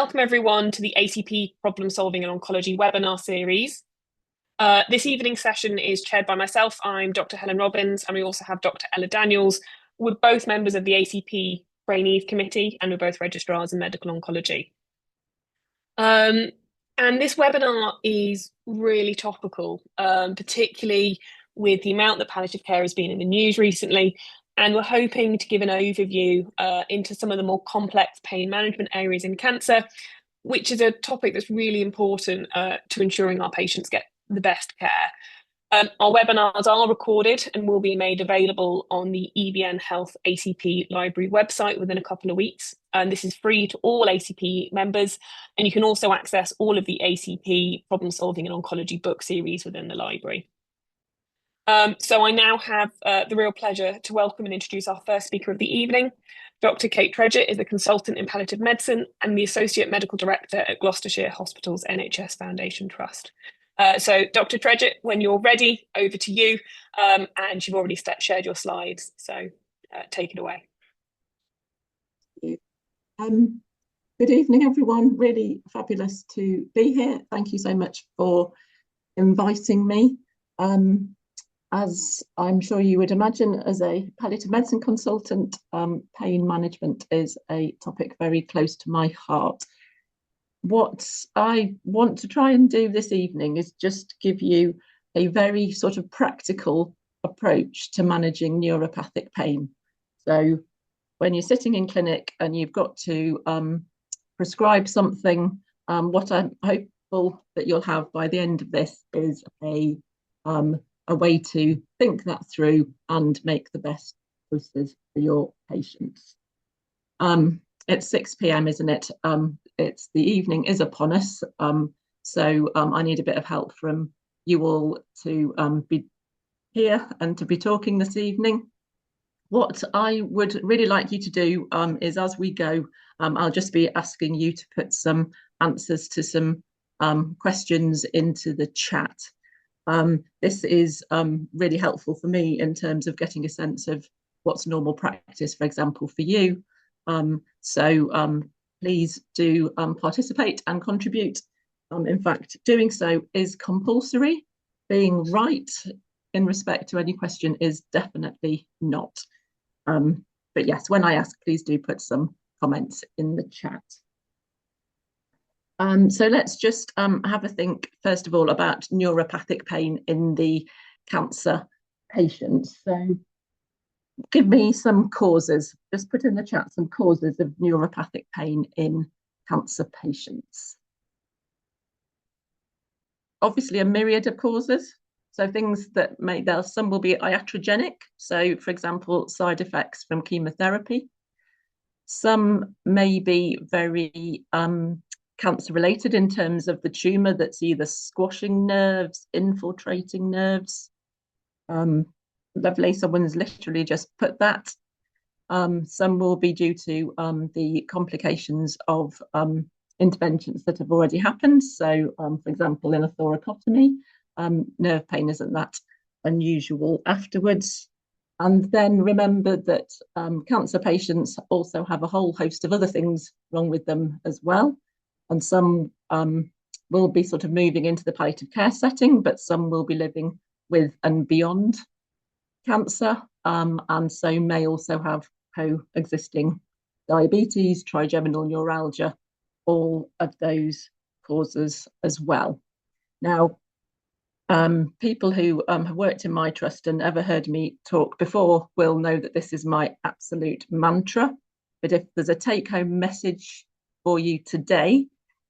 Welcome everyone to the ACP Problem Solving in Oncology webinar series. This evening's session is chaired by myself. I'm Dr Helen Robbins, and we also have Dr Ella Daniels. We're both members of the ACP Trainee Committee, and we're both registrars in medical oncology. And this webinar is really topical, particularly with the amount that palliative care has been in the news recently. And we're hoping to give an overview into some of the more complex pain management areas in cancer, which is a topic that's really important to ensuring our patients get the best care. Our webinars are recorded and will be made available on the EBN Health ACP Library website within a couple of weeks. And this is free to all ACP members. And you can also access all of the ACP Problem Solving in Oncology book series within the library. So I now have the real pleasure to welcome and introduce our first speaker of the evening. Dr Kate Tredgett is a consultant in palliative medicine and the Associate Medical Director at Gloucestershire Hospital's NHS Foundation Trust. So Dr Tredgett, when you're ready, over to you. And you've already shared your slides, so take it away. Good evening, everyone. Really fabulous to be here. Thank you so much for inviting me. As I'm sure you would imagine, as a palliative medicine consultant, pain management is a topic very close to my heart. What I want to try and do this evening is just give you a very sort of practical approach to managing neuropathic pain. So when you're sitting in clinic and you've got to prescribe something, what I'm hopeful that you'll have by the end of this is a way to think that through and make the best choices for your patients. It's 6 p.m, isn't it? It's the evening is upon us, so I need a bit of help from you all to be here and to be talking this evening. What I would really like you to do is, as we go, I'll just be asking you to put some answers to some questions into the chat. This is really helpful for me in terms of getting a sense of what's normal practice, for example, for you. So please do participate and contribute. In fact, doing so is compulsory. Being right in respect to any question is definitely not. But yes, when I ask, please do put some comments in the chat. So let's just have a think, first of all, about neuropathic pain in the cancer patients. So give me some causes. Just put in the chat some causes of neuropathic pain in cancer patients. Obviously, a myriad of causes. So things that some will be iatrogenic. So, for example, side effects from chemotherapy. Some may be very cancer related in terms of the tumour that's either squashing nerves, infiltrating nerves. Lovely, someone's literally just put that. Some will be due to the complications of interventions that have already happened. So, for example, in a thoracotomy, nerve pain isn't that unusual afterwards. And then remember that cancer patients also have a whole host of other things wrong with them as well. And some will be sort of moving into the palliative care setting, but some will be living with and beyond cancer, and so may also have coexisting diabetes, trigeminal neuralgia, all of those causes as well. Now, people who have worked in my trust and ever heard me talk before will know that this is my absolute mantra. But if there's a take-home message for you today,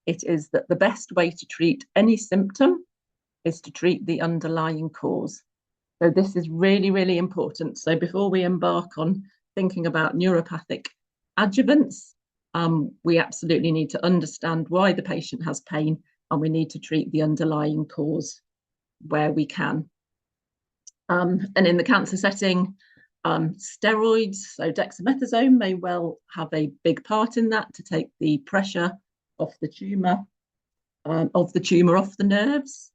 it is that the best way to treat any symptom is to treat the underlying cause. So this is really, really important. So before we embark on thinking about neuropathic adjuvants, we absolutely need to understand why the patient has pain, and we need to treat the underlying cause where we can. And in the cancer setting, steroids, so dexamethasone, may well have a big part in that to take the pressure off the tumour, off the nerves.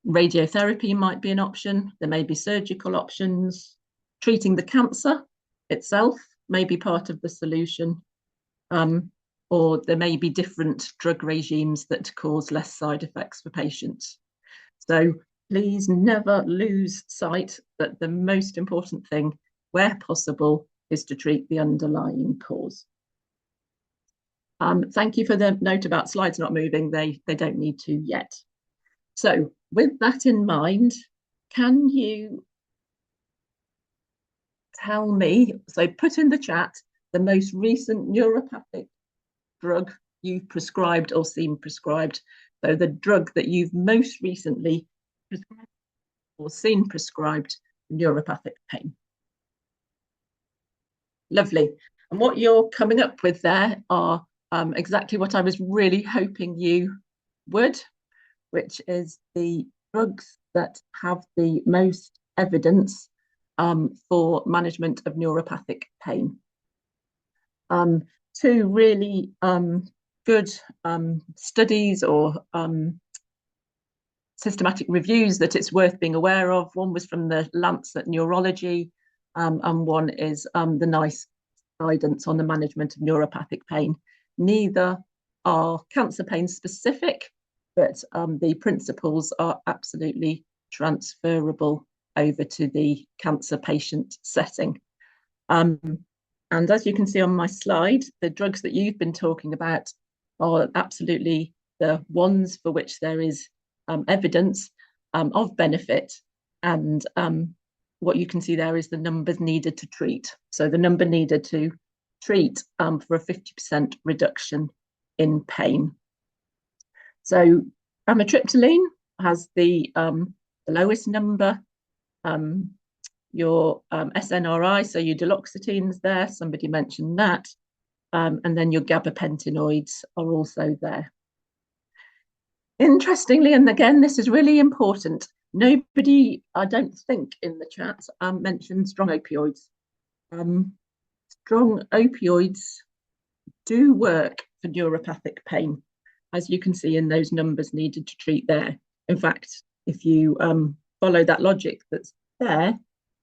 Radiotherapy might be an option. There may be surgical options. Treating the cancer itself may be part of the solution. or there may be different drug regimes that cause less side effects for patients. So please never lose sight that the most important thing, where possible, is to treat the underlying cause. Thank you for the note about slides not moving. They don't need to yet. So with that in mind, can you tell me, so put in the chat, the most recent neuropathic drug you've prescribed or seen prescribed. So the drug that you've most recently prescribed or seen prescribed for neuropathic pain. Lovely. And what you're coming up with there are exactly what I was really hoping you would, which is the drugs that have the most evidence for management of neuropathic pain. Two really good studies or systematic reviews that it's worth being aware of. One was from the Lancet Neurology, and one is the NICE guidance on the management of neuropathic pain. Neither are cancer pain specific, but the principles are absolutely transferable over to the cancer patient setting. And as you can see on my slide, the drugs that you've been talking about are absolutely the ones for which there is evidence of benefit. And what you can see there is the numbers needed to treat. So the number needed to treat for a 50% reduction in pain. So amitriptyline has the lowest number. Your SNRI, so your duloxetine's there, somebody mentioned that, and then your gabapentinoids are also there. Interestingly, and again, this is really important, nobody, I don't think, in the chat mentioned strong opioids. Strong opioids do work for neuropathic pain, as you can see in those numbers needed to treat there. In fact, if you follow that logic that's there,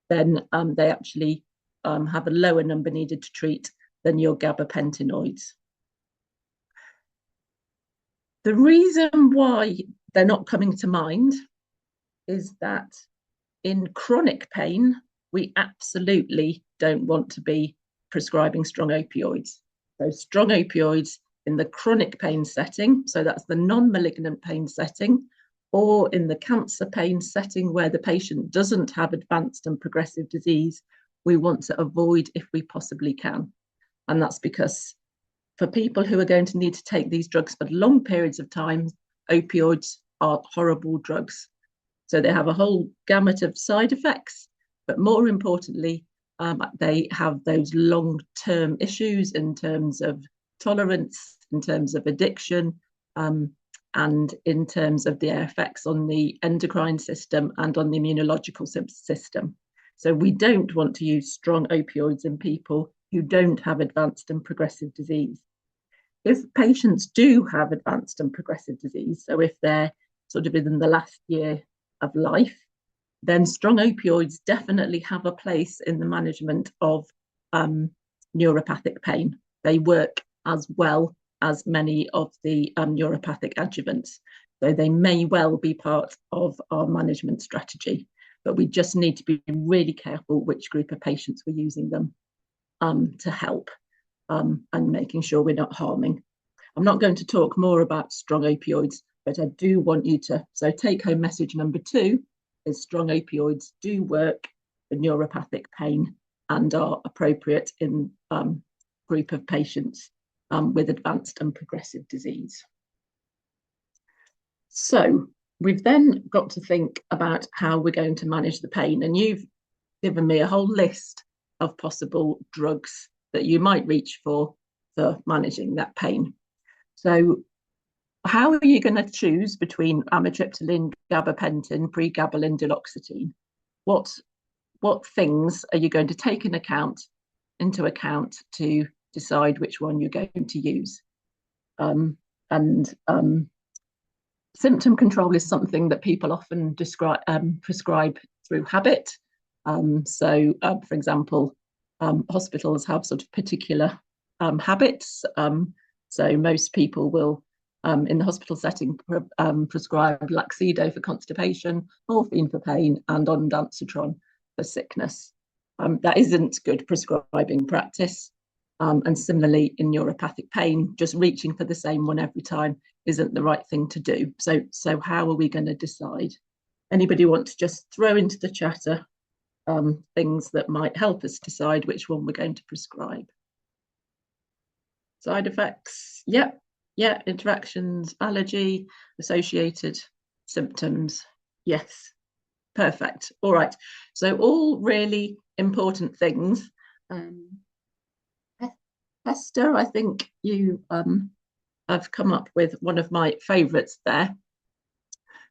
then they actually have a lower number needed to treat than your gabapentinoids. The reason why they're not coming to mind is that in chronic pain, we absolutely don't want to be prescribing strong opioids. So strong opioids in the chronic pain setting, so that's the non-malignant pain setting, or in the cancer pain setting where the patient doesn't have advanced and progressive disease, we want to avoid if we possibly can. And that's because for people who are going to need to take these drugs for long periods of time, opioids are horrible drugs. So they have a whole gamut of side effects, but more importantly, they have those long-term issues in terms of tolerance, in terms of addiction, and in terms of their effects on the endocrine system and on the immunological system. So we don't want to use strong opioids in people who don't have advanced and progressive disease. If patients do have advanced and progressive disease, so if they're sort of within the last year of life, then strong opioids definitely have a place in the management of neuropathic pain. They work as well as many of the neuropathic adjuvants. So they may well be part of our management strategy, but we just need to be really careful which group of patients we're using them to help and making sure we're not harming. I'm not going to talk more about strong opioids, but I do want you to, so take home message number 2 is strong opioids do work for neuropathic pain and are appropriate in group of patients with advanced and progressive disease. So we've then got to think about how we're going to manage the pain, and you've given me a whole list of possible drugs that you might reach for managing that pain. So how are you going to choose between amitriptyline, gabapentin, pregabalin, duloxetine? What things are you going to take into account to decide which one you're going to use? Symptom control is something that people often prescribe through habit. For example, hospitals have sort of particular habits. So most people will, in the hospital setting, prescribe Laxido for constipation, morphine for pain, and ondansetron for sickness. That isn't good prescribing practice. And similarly, in neuropathic pain, just reaching for the same one every time isn't the right thing to do. So how are we going to decide? Anybody want to just throw into the chatter things that might help us decide which one we're going to prescribe? Side effects, yeah, interactions, allergy, associated symptoms, yes, perfect. All right, so all really important things. Esther, I think you have come up with one of my favourites there.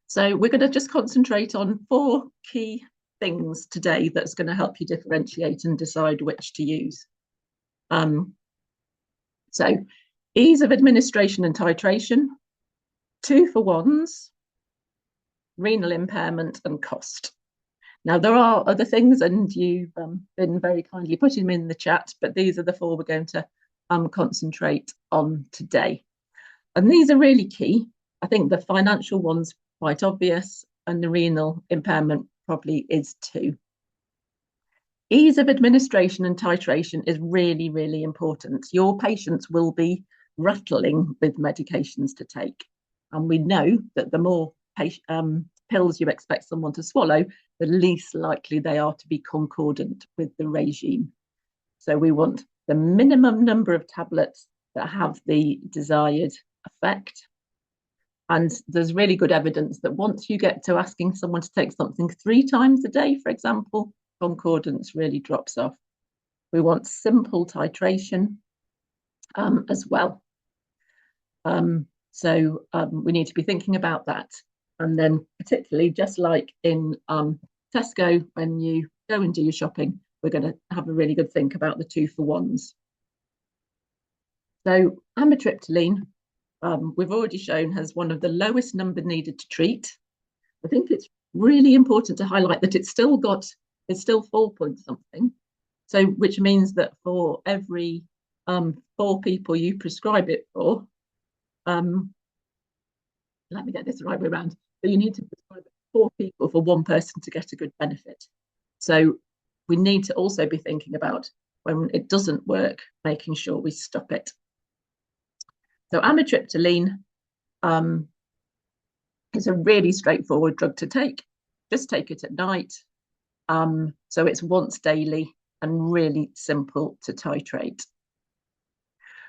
So we're going to just concentrate on 4 key things today that's going to help you differentiate and decide which to use. So ease of administration and titration, 2-for-1s, renal impairment and cost. Now, there are other things, and you've been very kindly putting them in the chat, but these are the 4 we're going to concentrate on today. And these are really key. I think the financial one's quite obvious, and the renal impairment probably is too. Ease of administration and titration is really, really important. Your patients will be rattling with medications to take. And we know that the more pills you expect someone to swallow, the least likely they are to be concordant with the regime. So we want the minimum number of tablets that have the desired effect. And there's really good evidence that once you get to asking someone to take something 3 times a day, for example, concordance really drops off. We want simple titration as well. So we need to be thinking about that. And then particularly, just like in Tesco, when you go and do your shopping, we're going to have a really good think about the 2-for-1s. So amitriptyline, we've already shown, has one of the lowest number needed to treat. I think it's really important to highlight that it's still 4 point something. So which means that for every 4 people you prescribe it for, let me get this the right way around. So you need to prescribe 4 people for 1 person to get a good benefit. So we need to also be thinking about when it doesn't work, making sure we stop it. So amitriptyline is a really straightforward drug to take. Just take it at night. So it's once daily and really simple to titrate.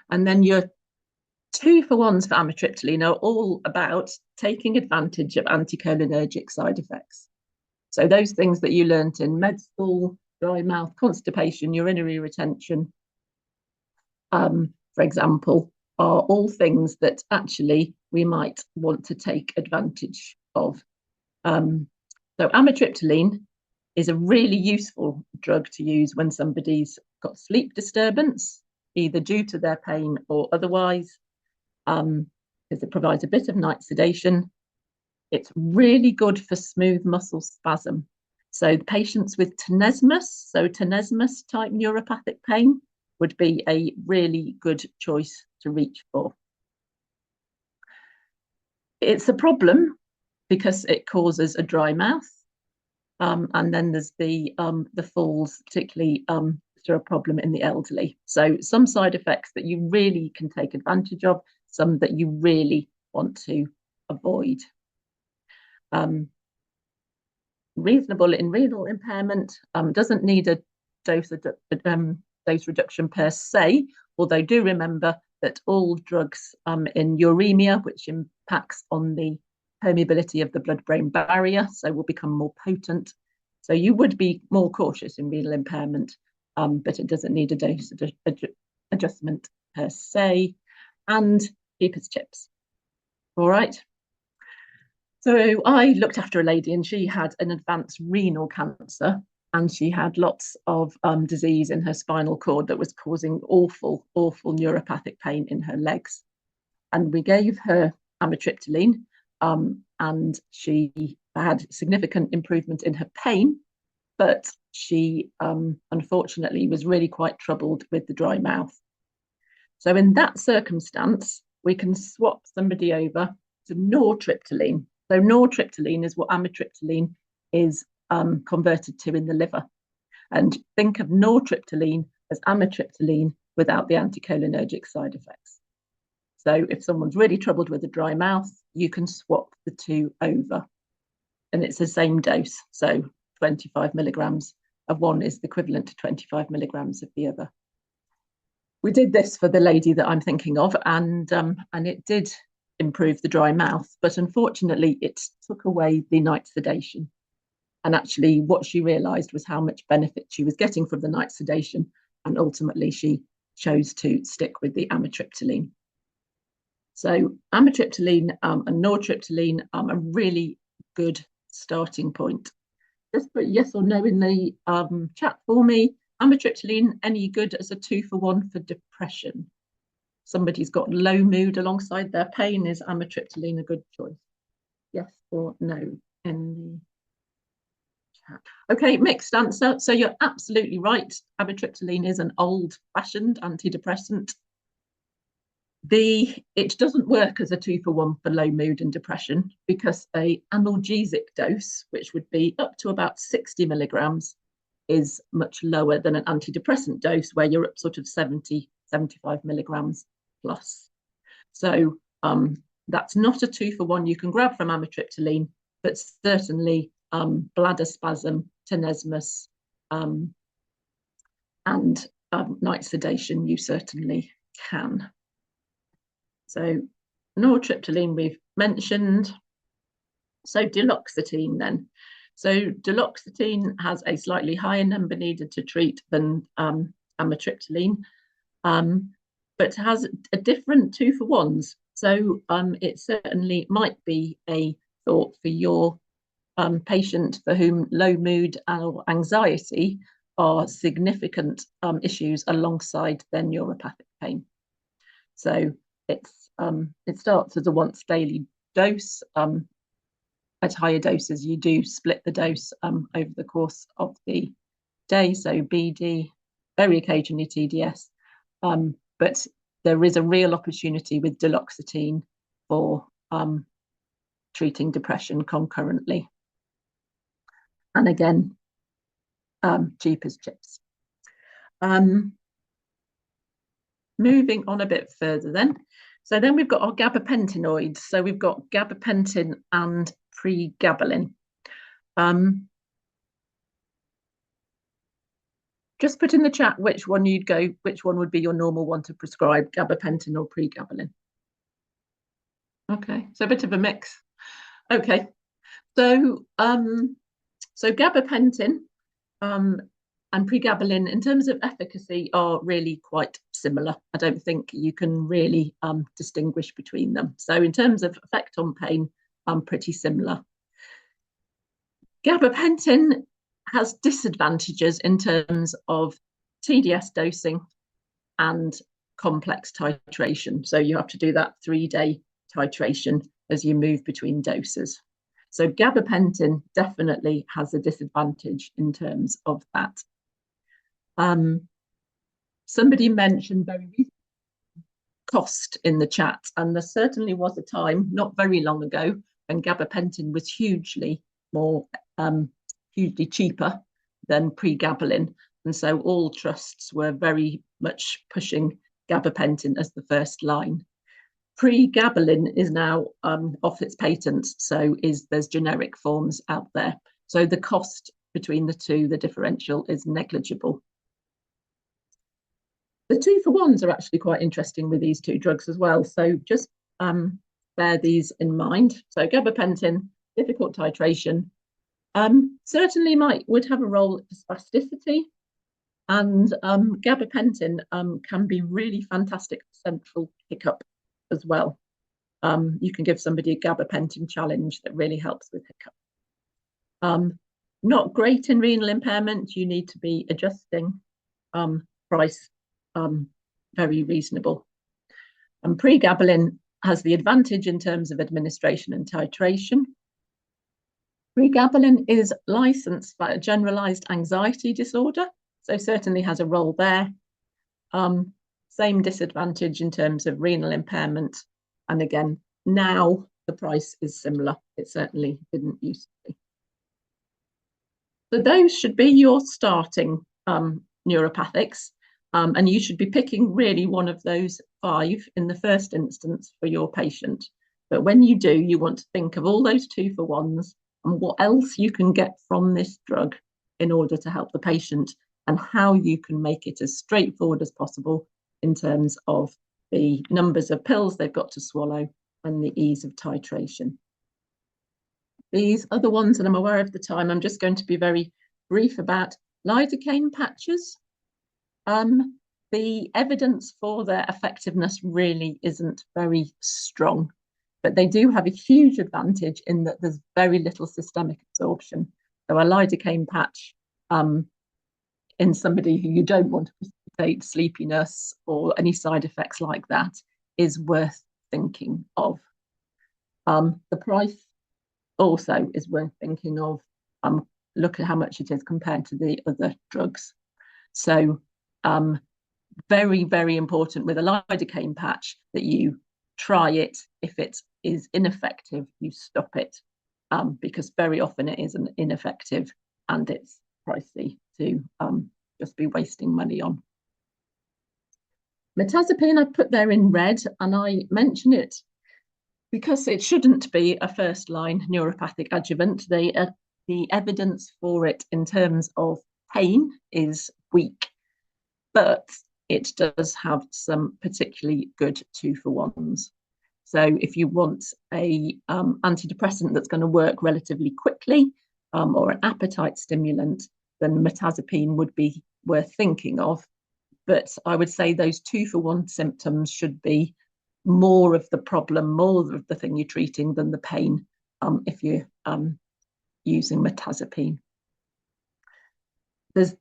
And then your 2-for-1s for amitriptyline are all about taking advantage of anticholinergic side effects. So those things that you learnt in med school, dry mouth, constipation, urinary retention, for example, are all things that actually we might want to take advantage of. So amitriptyline is a really useful drug to use when somebody's got sleep disturbance, either due to their pain or otherwise, because it provides a bit of night sedation. It's really good for smooth muscle spasm. So patients with tenesmus, so tenesmus type neuropathic pain, would be a really good choice to reach for. It's a problem because it causes a dry mouth. And then there's the falls, particularly are a problem in the elderly. So some side effects that you really can take advantage of, some that you really want to avoid. Reasonable in renal impairment, doesn't need a dose reduction per se, although do remember that all drugs in uremia, which impacts on the permeability of the blood-brain barrier, so will become more potent. So you would be more cautious in renal impairment, but it doesn't need a dose adjustment per se. And keepers chips. All right. So I looked after a lady and she had an advanced renal cancer, and she had lots of disease in her spinal cord that was causing awful, awful neuropathic pain in her legs. And we gave her amitriptyline, and she had significant improvement in her pain, but she unfortunately was really quite troubled with the dry mouth. So in that circumstance, we can swap somebody over to nortriptyline. So nortriptyline is what amitriptyline is converted to in the liver. And think of nortriptyline as amitriptyline without the anticholinergic side effects. So if someone's really troubled with a dry mouth, you can swap the two over. And it's the same dose. So 25 milligrams of one is the equivalent to 25 milligrams of the other. We did this for the lady that I'm thinking of, and it did improve the dry mouth, but unfortunately it took away the night sedation. And actually what she realised was how much benefit she was getting from the night sedation, and ultimately she chose to stick with the amitriptyline. So amitriptyline and nortriptyline are a really good starting point. Just put yes or no in the chat for me. Amitriptyline, any good as a 2-for-1 for depression? Somebody's got low mood alongside their pain. Is amitriptyline a good choice? Yes or no in the chat. Okay, mixed answer. So you're absolutely right. Amitriptyline is an old-fashioned antidepressant. It doesn't work as a 2-for-1 for low mood and depression, because an analgesic dose, which would be up to about 60 milligrams, is much lower than an antidepressant dose where you're up sort of 70, 75 milligrams plus. So that's not a 2-for-1 you can grab from amitriptyline, but certainly bladder spasm, tenesmus, and night sedation you certainly can. So nortriptyline we've mentioned. So duloxetine then. So duloxetine has a slightly higher number needed to treat than amitriptyline, but has a different 2-for-1s. So it certainly might be a thought for your patient for whom low mood or anxiety are significant issues alongside their neuropathic pain. So it starts as a once daily dose. At higher doses, you do split the dose over the course of the day. So BD, very occasionally TDS, but there is a real opportunity with duloxetine for treating depression concurrently. And again, cheap as chips. Moving on a bit further then. So then we've got our gabapentinoids. So we've got gabapentin and pregabalin. Just put in the chat which one you'd go, which one would be your normal one to prescribe, gabapentin or pregabalin. Okay, so a bit of a mix. Okay, so gabapentin and pregabalin in terms of efficacy are really quite similar. I don't think you can really distinguish between them. So in terms of effect on pain, pretty similar. Gabapentin has disadvantages in terms of TDS dosing and complex titration. So you have to do that 3-day titration as you move between doses. So gabapentin definitely has a disadvantage in terms of that. Somebody mentioned very recently cost in the chat, and there certainly was a time not very long ago when gabapentin was hugely cheaper than pregabalin, and so all trusts were very much pushing gabapentin as the first line. Pregabalin is now off its patent, so there's generic forms out there. So the cost between the two, the differential is negligible. The 2-for-1s are actually quite interesting with these two drugs as well. So just bear these in mind. So gabapentin, difficult titration, certainly would have a role for spasticity, and gabapentin can be really fantastic for central hiccup as well. You can give somebody a gabapentin challenge that really helps with hiccup. Not great in renal impairment. You need to be adjusting price very reasonable. And pregabalin has the advantage in terms of administration and titration. Pregabalin is licensed for a generalized anxiety disorder, so certainly has a role there. same disadvantage in terms of renal impairment. And again, now the price is similar. It certainly didn't used to be. So those should be your starting neuropathics. And you should be picking really one of those 5 in the first instance for your patient. But when you do, you want to think of all those 2-for-1s and what else you can get from this drug in order to help the patient, and how you can make it as straightforward as possible in terms of the numbers of pills they've got to swallow and the ease of titration. These other ones, and I'm aware of the time, I'm just going to be very brief about lidocaine patches. The evidence for their effectiveness really isn't very strong, but they do have a huge advantage in that there's very little systemic absorption. So a lidocaine patch in somebody who you don't want to precipitate sleepiness or any side effects like that is worth thinking of. The price also is worth thinking of. Look at how much it is compared to the other drugs. So very, very important with a lidocaine patch that you try it. If it is ineffective, you stop it, because very often it is ineffective and it's pricey to just be wasting money on. Mirtazapine I put there in red, and I mention it because it shouldn't be a first-line neuropathic adjuvant. The evidence for it in terms of pain is weak, but it does have some particularly good 2-for-1s. So if you want a antidepressant that's going to work relatively quickly, or an appetite stimulant, then mirtazapine would be worth thinking of. But I would say those 2-for-1 symptoms should be more of the problem, more of the thing you're treating than the pain, if you're using mirtazapine. There's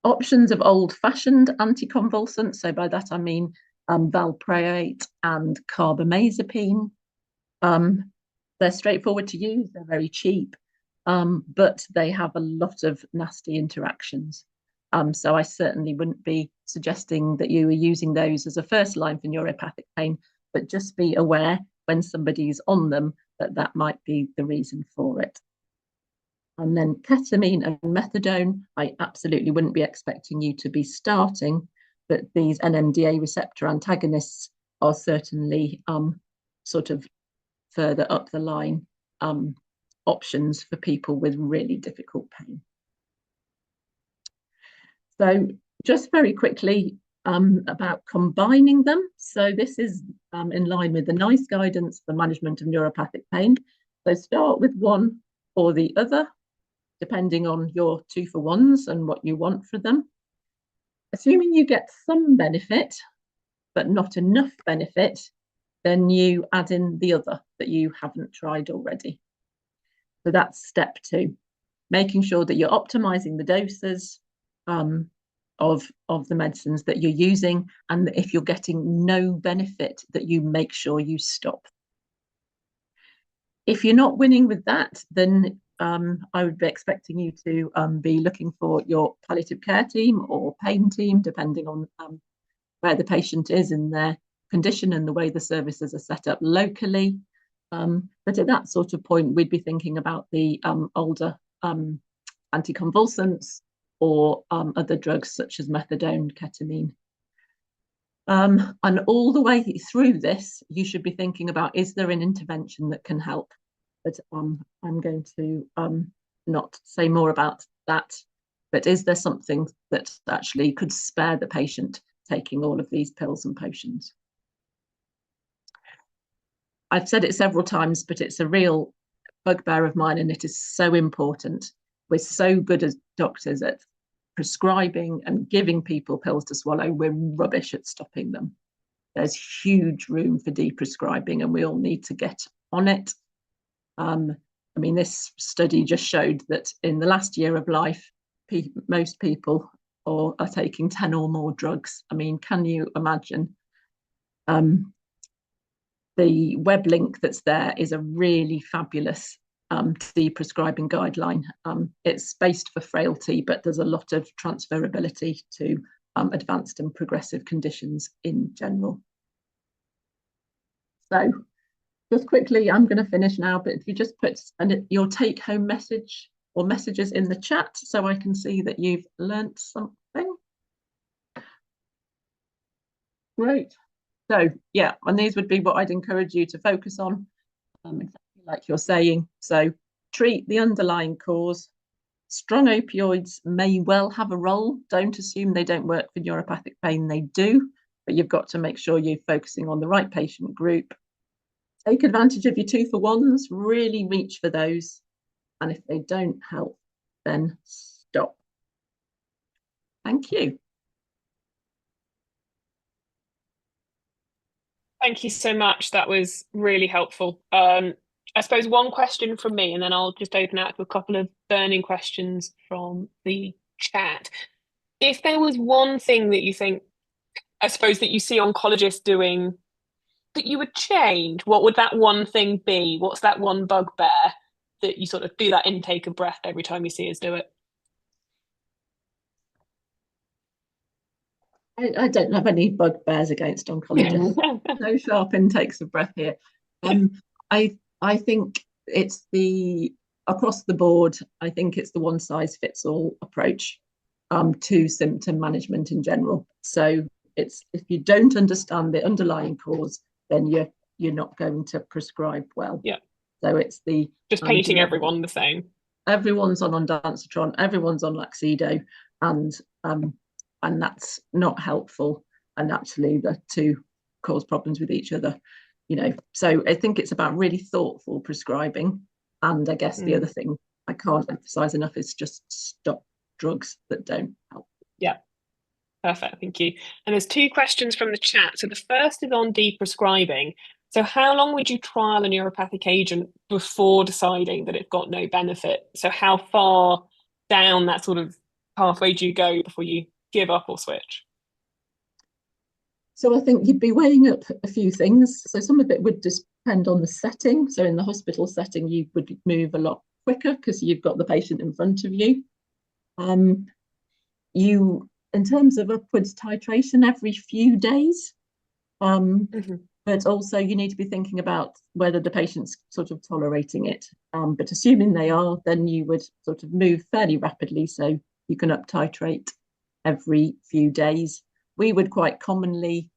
options of old-fashioned anticonvulsants. So by that I mean valproate and carbamazepine. They're straightforward to use, they're very cheap, but they have a lot of nasty interactions. So I certainly wouldn't be suggesting that you are using those as a first line for neuropathic pain, but just be aware when somebody's on them that might be the reason for it. And then ketamine and methadone, I absolutely wouldn't be expecting you to be starting, but these NMDA receptor antagonists are certainly sort of further up the line options for people with really difficult pain. So just very quickly about combining them. So this is in line with the NICE guidance for management of neuropathic pain. So start with one or the other, depending on your 2-for-1s and what you want for them. Assuming you get some benefit, but not enough benefit, then you add in the other that you haven't tried already. So that's step 2, making sure that you're optimizing the doses of the medicines that you're using, and that if you're getting no benefit, that you make sure you stop. If you're not winning with that, then I would be expecting you to be looking for your palliative care team or pain team, depending on where the patient is in their condition and the way the services are set up locally. But at that sort of point, we'd be thinking about the older anticonvulsants or other drugs such as methadone, ketamine. And all the way through this, you should be thinking about, is there an intervention that can help? But I'm going to not say more about that, but is there something that actually could spare the patient taking all of these pills and potions? I've said it several times, but it's a real bugbear of mine, and it is so important. We're so good as doctors at prescribing and giving people pills to swallow. We're rubbish at stopping them. There's huge room for deprescribing, and we all need to get on it. I mean, this study just showed that in the last year of life, most people are taking 10 or more drugs. I mean, can you imagine? The web link that's there is a really fabulous deprescribing guideline. It's based for frailty, but there's a lot of transferability to advanced and progressive conditions in general. So just quickly, I'm going to finish now, but if you just put your take-home message or messages in the chat so I can see that you've learnt something. Great. So yeah, and these would be what I'd encourage you to focus on, exactly like you're saying. So treat the underlying cause. Strong opioids may well have a role. Don't assume they don't work for neuropathic pain. They do, but you've got to make sure you're focusing on the right patient group. Take advantage of your 2-for-1s, really reach for those. And if they don't help, then stop. Thank you. Thank you so much. That was really helpful. I suppose one question from me, and then I'll just open out to a couple of burning questions from the chat. If there was one thing that you think, I suppose, that you see oncologists doing that you would change, what would that one thing be? What's that one bugbear that you sort of do that intake of breath every time you see us do it? I don't have any bugbears against oncologists. No sharp intakes of breath here. I think it's across the board, I think it's the one size fits all approach to symptom management in general. So it's, if you don't understand the underlying cause, then you're not going to prescribe well. Yeah. So it's the just painting everyone the same. Everyone's on ondansetron, everyone's on Laxido, and that's not helpful. And actually, the two cause problems with each other. So I think it's about really thoughtful prescribing. And I guess the other thing I can't emphasize enough is just stop drugs that don't help. Yeah, perfect, thank you. And there's 2 questions from the chat. So the first is on deprescribing. So how long would you trial a neuropathic agent before deciding that it's got no benefit? So how far down that sort of pathway do you go before you give up or switch? So I think you'd be weighing up a few things. So some of it would depend on the setting. So in the hospital setting, you would move a lot quicker because you've got the patient in front of you. In terms of upwards titration every few days, but also you need to be thinking about whether the patient's sort of tolerating it. But assuming they are, then you would sort of move fairly rapidly so you can up titrate every few days. We would quite commonly,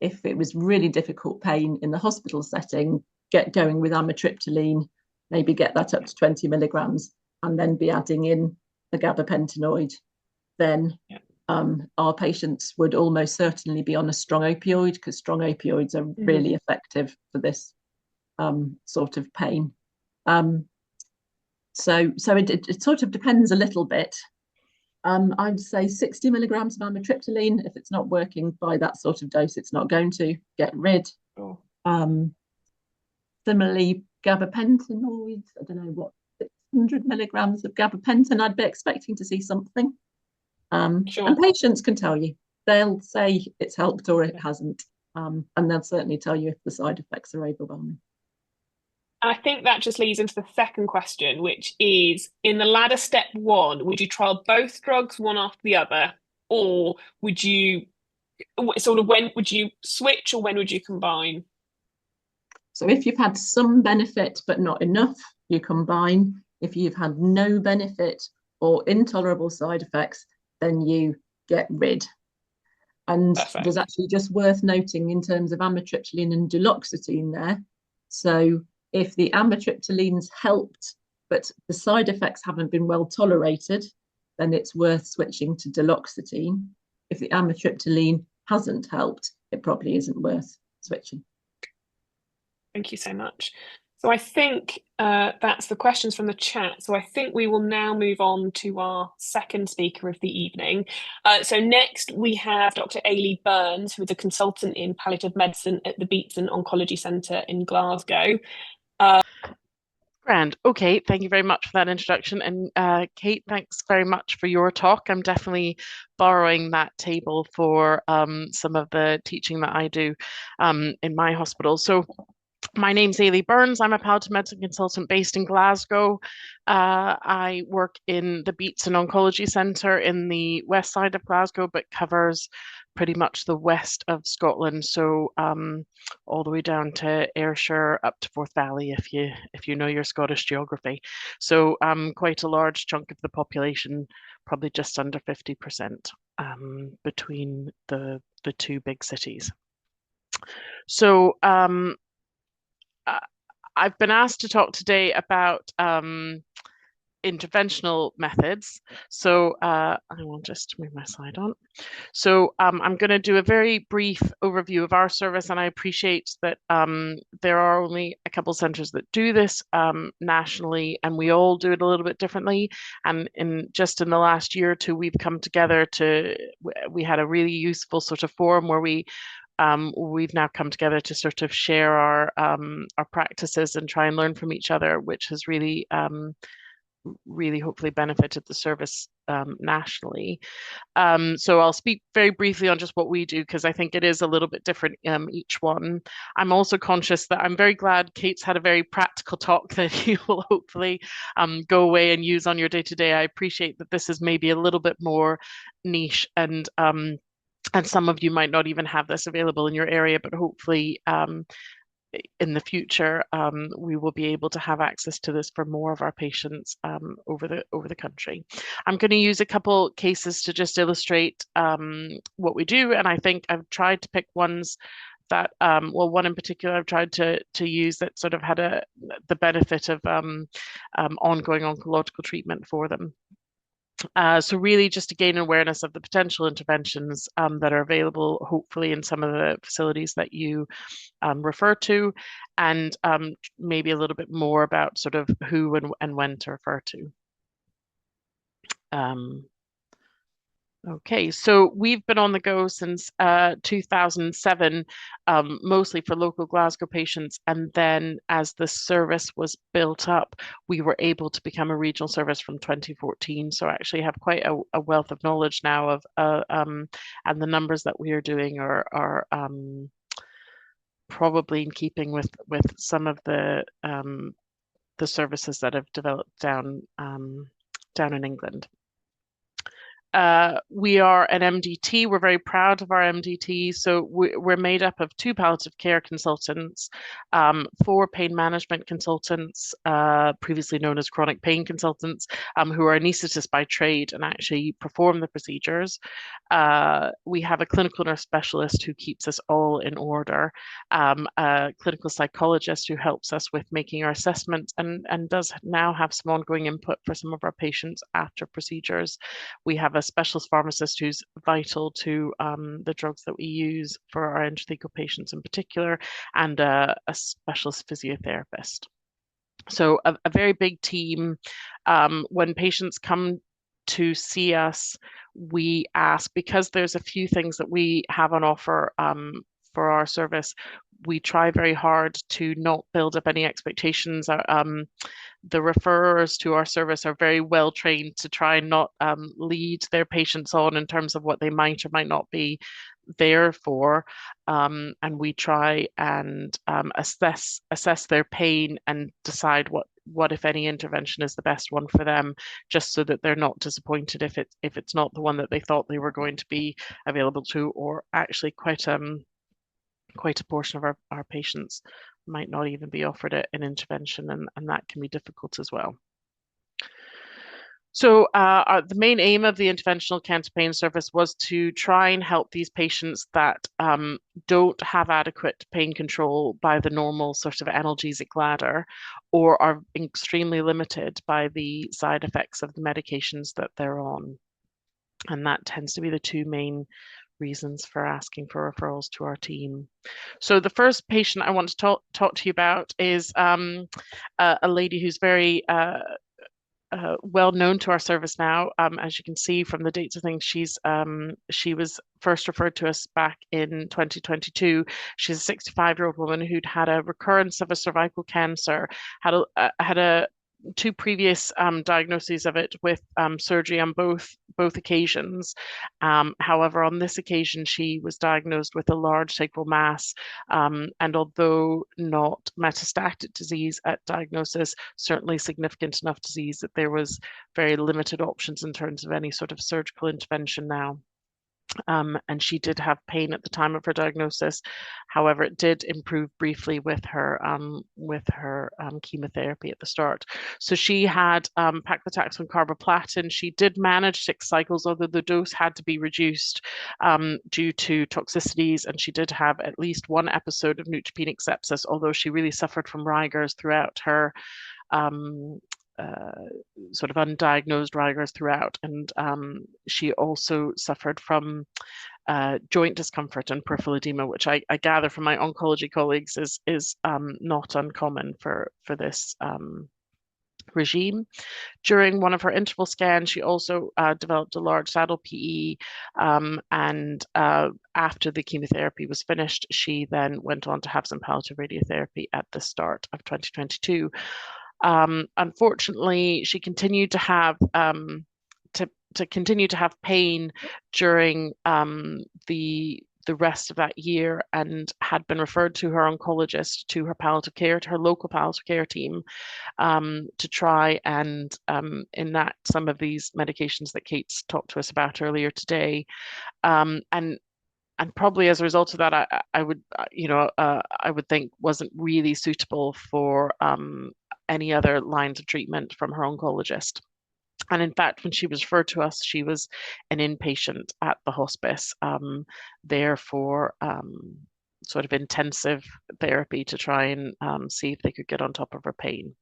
if it was really difficult pain in the hospital setting, get going with amitriptyline, maybe get that up to 20 milligrams, and then be adding in the gabapentinoid. Then our patients would almost certainly be on a strong opioid, because strong opioids are really effective for this sort of pain. So it sort of depends a little bit. I'd say 60 milligrams of amitriptyline. If it's not working by that sort of dose, it's not going to get rid. Similarly, gabapentinoids, I don't know what, 600 milligrams of gabapentin, I'd be expecting to see something. And patients can tell you. They'll say it's helped or it hasn't. And they'll certainly tell you if the side effects are overwhelming. I think that just leads into the second question, which is, in the ladder step 1, would you trial both drugs one after the other, or would you when would you switch, or when would you combine? So if you've had some benefit but not enough, you combine. If you've had no benefit or intolerable side effects, then you get rid. And there's actually just worth noting in terms of amitriptyline and duloxetine there. So if the amitriptyline's helped, but the side effects haven't been well tolerated, then it's worth switching to duloxetine. If the amitriptyline hasn't helped, it probably isn't worth switching. Thank you so much. So I think that's the questions from the chat. So I think we will now move on to our second speaker of the evening. So next we have Dr Eilidh Burns, who is a consultant in palliative medicine at the Beatson Oncology Centre in Glasgow. Grand. Okay, thank you very much for that introduction. And Kate, thanks very much for your talk. I'm definitely borrowing that table for some of the teaching that I do in my hospital. So My name's Eilidh Burns. I'm a palliative medicine consultant based in Glasgow. I work in the Beats and Oncology Centre in the west side of Glasgow, but covers pretty much the west of Scotland. So all the way down to Ayrshire, up to Forth Valley, if you know your Scottish geography. So quite a large chunk of the population, probably just under 50%, between the two big cities. So I've been asked to talk today about interventional methods. So I will just move my slide on. So I'm going to do a very brief overview of our service, and I appreciate that there are only a couple centres that do this nationally, and we all do it a little bit differently. And just in the last year or two, we've come together we had a really useful sort of forum where we've now come together to sort of share our practices and try and learn from each other, which has really hopefully benefited the service nationally. So I'll speak very briefly on just what we do, because I think it is a little bit different each one. I'm also conscious that I'm very glad Kate's had a very practical talk that you will hopefully go away and use on your day-to-day. I appreciate that this is maybe a little bit more niche, and some of you might not even have this available in your area, but hopefully in the future we will be able to have access to this for more of our patients over the country. I'm going to use a couple cases to just illustrate what we do, and I think I've tried to pick ones that well, one in particular I've tried to use that sort of had the benefit of ongoing oncological treatment for them. So really just to gain awareness of the potential interventions that are available, hopefully in some of the facilities that you refer to, and maybe a little bit more about sort of who and when to refer to. Okay, so we've been on the go since 2007, mostly for local Glasgow patients. And then as the service was built up, we were able to become a regional service from 2014. So I actually have quite a wealth of knowledge now of, and the numbers that we are doing are probably in keeping with some of the services that have developed down in England. We are an MDT. We're very proud of our MDT. So we're made up of 2 palliative care consultants, 4 pain management consultants, previously known as chronic pain consultants, who are anaesthetists by trade and actually perform the procedures. We have a clinical nurse specialist who keeps us all in order, a clinical psychologist who helps us with making our assessments and does now have some ongoing input for some of our patients after procedures. We have a specialist pharmacist who's vital to the drugs that we use for our intrathecal patients in particular, and a specialist physiotherapist. So a very big team. When patients come to see us, we ask, because there's a few things that we have on offer for our service, we try very hard to not build up any expectations. The referrers to our service are very well trained to try and not lead their patients on in terms of what they might or might not be there for, and we try and assess their pain and decide what if any intervention is the best one for them, just so that they're not disappointed if it's not the one that they thought they were going to be available to, or actually quite a portion of our patients might not even be offered an intervention, and that can be difficult as well. So the main aim of the interventional cancer pain service was to try and help these patients that don't have adequate pain control by the normal sort of analgesic ladder, or are extremely limited by the side effects of the medications that they're on. And that tends to be the 2 main reasons for asking for referrals to our team. So the first patient I want to talk to you about is a lady who's very well known to our service now. As you can see from the dates of things, she was first referred to us back in 2022. She's a 65-year-old woman who'd had a recurrence of a cervical cancer, had a two previous diagnoses of it with surgery on both occasions. However, on this occasion, she was diagnosed with a large sacral mass, and although not metastatic disease at diagnosis, certainly significant enough disease that there was very limited options in terms of any sort of surgical intervention now. And she did have pain at the time of her diagnosis. However, it did improve briefly with her chemotherapy at the start. So she had paclitaxel and carboplatin. She did manage 6 cycles, although the dose had to be reduced due to toxicities, and she did have at least 1 episode of neutropenic sepsis, although she really suffered from rigors throughout her sort of undiagnosed rigors throughout, and she also suffered from joint discomfort and peripheral edema, which I gather from my oncology colleagues is not uncommon for this regime. During one of her interval scans, she also developed a large saddle PE, and after the chemotherapy was finished, she then went on to have some palliative radiotherapy at the start of 2022. Unfortunately, she continued to have pain during the rest of that year, and had been referred to her oncologist, to her palliative care, to her local palliative care team, to try and enact some of these medications that Kate's talked to us about earlier today. And probably as a result of that, I would think wasn't really suitable for any other lines of treatment from her oncologist. And in fact, when she was referred to us, she was an inpatient at the hospice, there for sort of intensive therapy to try and see if they could get on top of her pain.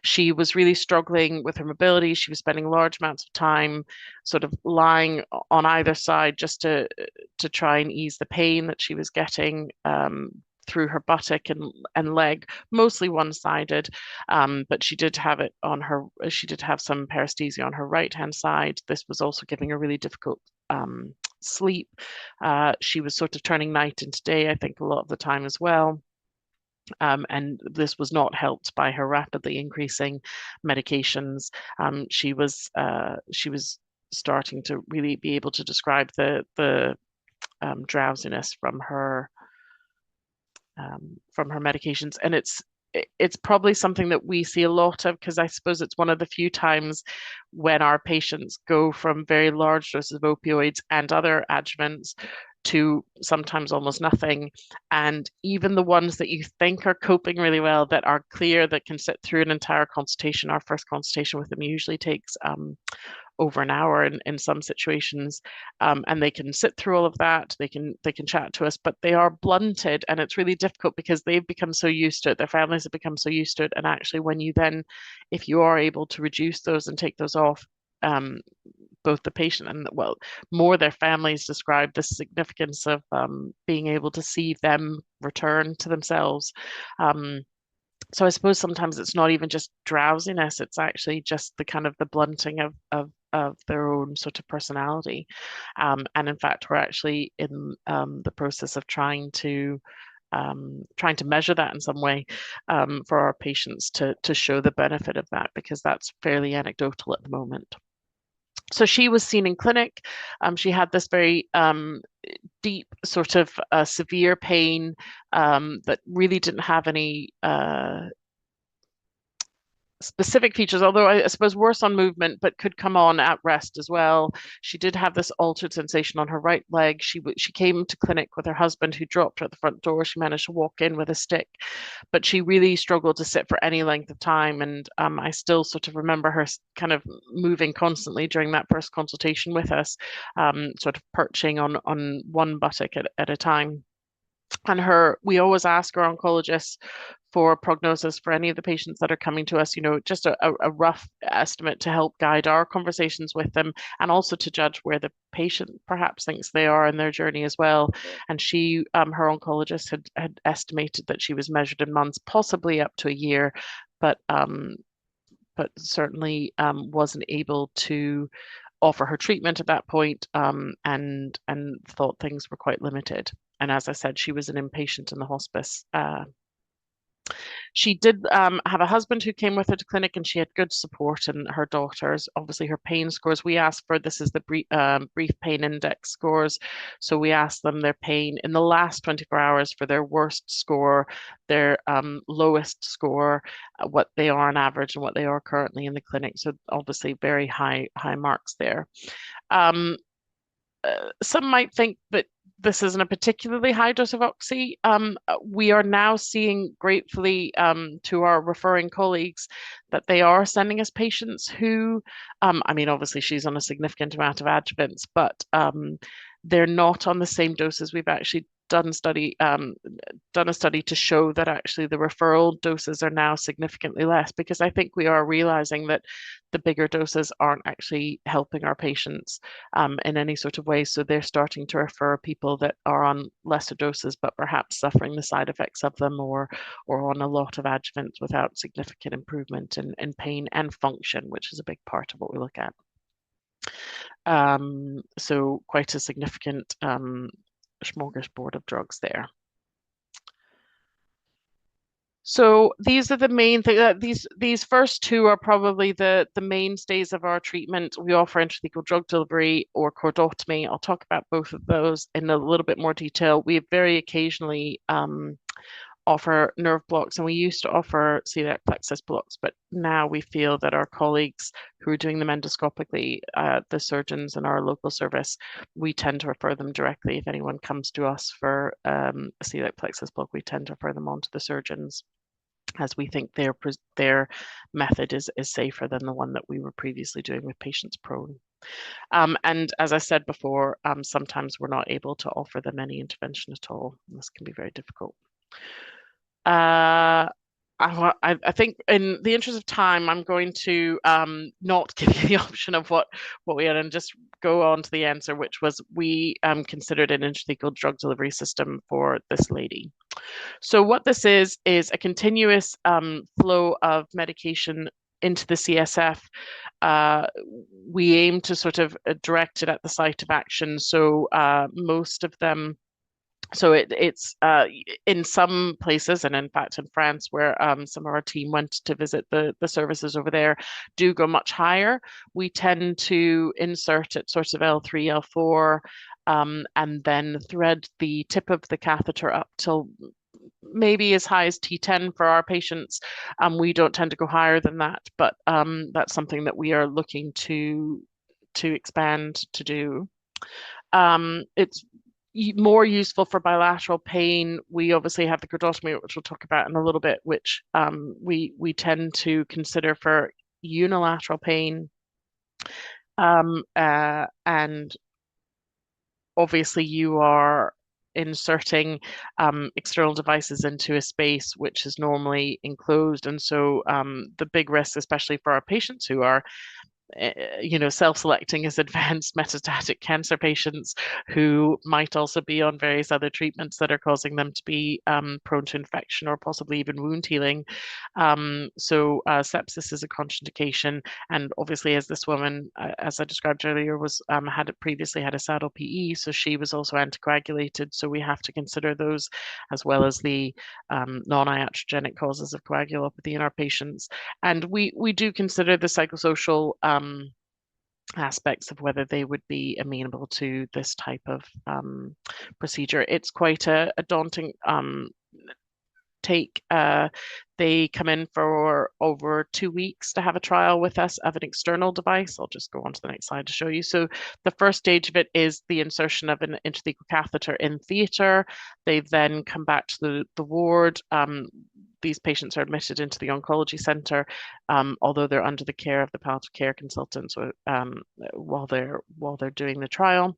She was really struggling with her mobility. She was spending large amounts of time sort of lying on either side just to try and ease the pain that she was getting through her buttock and leg, mostly one-sided, but she did have it on her. She did have some paresthesia on her right-hand side. This was also giving her really difficult sleep. She was sort of turning night into day, I think, a lot of the time as well. And this was not helped by her rapidly increasing medications. She was starting to really be able to describe the drowsiness from her medications, and it's probably something that we see a lot of, because I suppose it's one of the few times when our patients go from very large doses of opioids and other adjuvants to sometimes almost nothing. And even the ones that you think are coping really well, that are clear, that can sit through an entire consultation, our first consultation with them usually takes over an hour in some situations, and they can sit through all of that, they can chat to us, but they are blunted, and it's really difficult because they've become so used to it, their families have become so used to it. And actually, when you then, if you are able to reduce those and take those off, both the patient and, well, more their families describe the significance of being able to see them return to themselves. So I suppose sometimes it's not even just drowsiness, it's actually just the kind of the blunting of their own sort of personality. And in fact, we're actually in the process of trying to measure that in some way for our patients to show the benefit of that, because that's fairly anecdotal at the moment. So she was seen in clinic. She had this very deep sort of severe pain that really didn't have any specific features, although I suppose worse on movement, but could come on at rest as well. She did have this altered sensation on her right leg. She came to clinic with her husband, who dropped her at the front door. She managed to walk in with a stick, but she really struggled to sit for any length of time. And I still sort of remember her kind of moving constantly during that first consultation with us, sort of perching on one buttock at a time. And we always ask our oncologists for prognosis for any of the patients that are coming to us, just a rough estimate to help guide our conversations with them, and also to judge where the patient perhaps thinks they are in their journey as well. And her oncologist had estimated that she was measured in months, possibly up to a year, but certainly wasn't able to offer her treatment at that point, and thought things were quite limited. And as I said, she was an inpatient in the hospice. She did have a husband who came with her to clinic, and she had good support, and her daughters. Obviously, her pain scores, we asked for, this is the brief pain index scores. So we asked them their pain in the last 24 hours for their worst score, their lowest score, what they are on average, and what they are currently in the clinic. So obviously very high marks there. Some might think that this isn't a particularly high dose of oxy. We are now seeing, gratefully, to our referring colleagues, that they are sending us patients who, I mean, obviously she's on a significant amount of adjuvants, but they're not on the same doses. We've actually done a study to show that actually the referral doses are now significantly less, because I think we are realizing that the bigger doses aren't actually helping our patients in any sort of way. So they're starting to refer people that are on lesser doses, but perhaps suffering the side effects of them, or on a lot of adjuvants without significant improvement in pain and function, which is a big part of what we look at. So quite a significant smorgasbord of drugs there. So these are the main things. These first two are probably the mainstays of our treatment. We offer intrathecal drug delivery or cordotomy. I'll talk about both of those in a little bit more detail. We very occasionally offer nerve blocks, and we used to offer celiac plexus blocks, but now we feel that our colleagues who are doing them endoscopically, the surgeons in our local service, we tend to refer them directly. If anyone comes to us for a celiac plexus block, we tend to refer them on to the surgeons, as we think their method is safer than the one that we were previously doing with patients prone. And as I said before, sometimes we're not able to offer them any intervention at all. This can be very difficult. I think in the interest of time, I'm going to not give you the option of what we had, and just go on to the answer, which was we considered an intrathecal drug delivery system for this lady. So what this is a continuous flow of medication into the CSF. We aim to sort of direct it at the site of action. So most of them, so it's in some places, and in fact in France, where some of our team went to visit the services over there, do go much higher. We tend to insert at sort of L3, L4, and then thread the tip of the catheter up till maybe as high as T10 for our patients. We don't tend to go higher than that, but that's something that we are looking to expand to do. It's more useful for bilateral pain. We obviously have the cordotomy, which we'll talk about in a little bit, which we tend to consider for unilateral pain. And obviously you are inserting external devices into a space which is normally enclosed. And so the big risk, especially for our patients who are self-selecting as advanced metastatic cancer patients, who might also be on various other treatments that are causing them to be prone to infection or possibly even wound healing. So sepsis is a contraindication, and obviously, as this woman, as I described earlier, was previously had a saddle PE, so she was also anticoagulated. So we have to consider those, as well as the non-iatrogenic causes of coagulopathy in our patients. And we do consider the psychosocial aspects of whether they would be amenable to this type of procedure. It's quite a daunting take. They come in for over 2 weeks to have a trial with us of an external device. I'll just go on to the next slide to show you. So the first stage of it is the insertion of an intrathecal catheter in theatre. They then come back to the ward. These patients are admitted into the oncology centre, although they're under the care of the palliative care consultants while they're doing the trial.